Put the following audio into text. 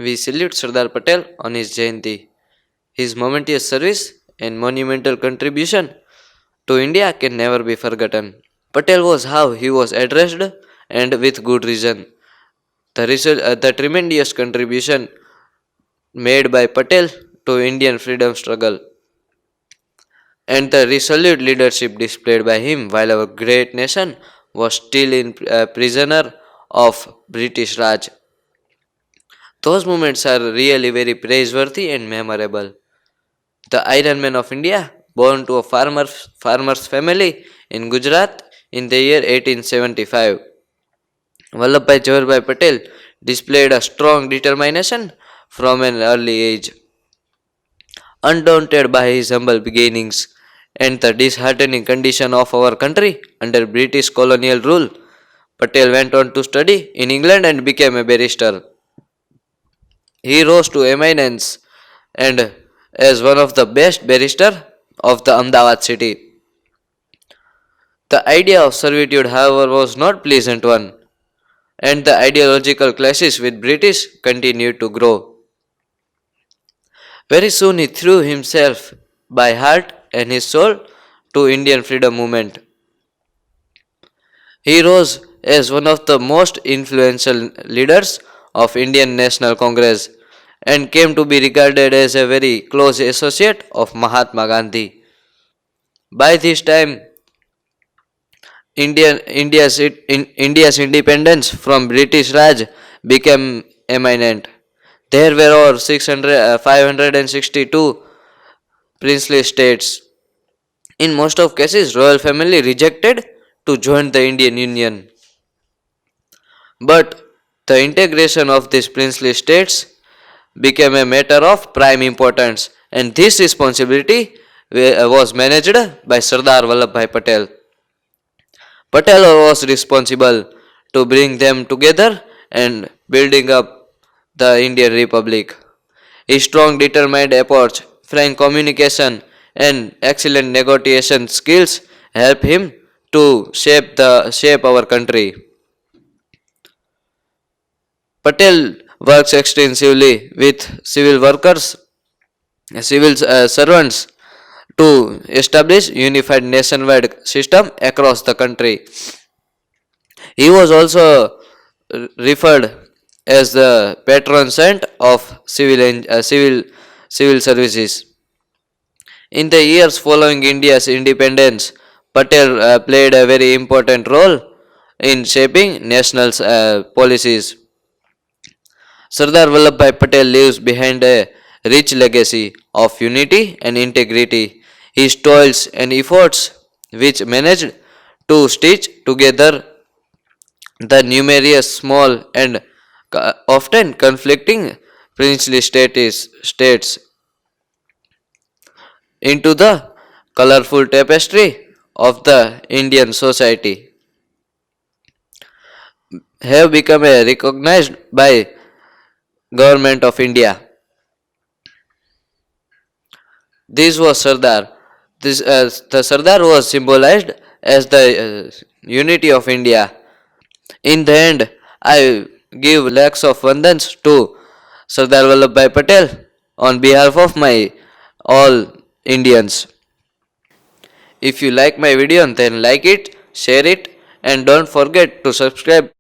we salute Sardar Patel on his Jayanti. His momentous service and monumental contribution to India can never be forgotten. Patel was how he was addressed, and with good reason. The tremendous contribution made by Patel to Indian freedom struggle and the resolute leadership displayed by him while our great nation was still in prisoner of British Raj. Those moments are really very praiseworthy and memorable. The Iron Man of India, born to a farmer's family in Gujarat in the year 1875, Vallabhbhai Jawaharbhai Patel displayed a strong determination from an early age. Undaunted by his humble beginnings and the disheartening condition of our country under British colonial rule, Patel went on to study in England and became a barrister. He rose to eminence and as one of the best barristers of the Ahmedabad city. The idea of servitude, however, was not pleasant one, and the ideological clashes with British continued to grow. Very soon he threw himself by heart and his soul to Indian freedom movement. He rose as one of the most influential leaders of Indian National Congress and came to be regarded as a very close associate of Mahatma Gandhi. By this time, India's independence from British Raj became imminent. There were over 562 princely states. In most of cases, royal family rejected to join the Indian Union. But the integration of these princely states became a matter of prime importance, and this responsibility was managed by Sardar Vallabhbhai Patel. Patel was responsible to bring them together and building up the Indian Republic. His strong determined approach, frank communication and excellent negotiation skills helped him to shape our country. Patel works extensively with civil servants to establish unified nationwide system across the country. He was also referred as the patron saint of civil services. In the years following India's independence, Patel played a very important role in shaping national policies. Sardar Vallabhbhai Patel leaves behind a rich legacy of unity and integrity. His toils and efforts, which managed to stitch together the numerous small and often conflicting princely states into the colorful tapestry of the Indian society, have become recognized by Government of India. This was Sardar. The Sardar was symbolized as the unity of India. In the end, I give lakhs of vandans to Sardar Vallabhbhai Patel on behalf of my all Indians. If you like my video, then like it, share it, and don't forget to subscribe.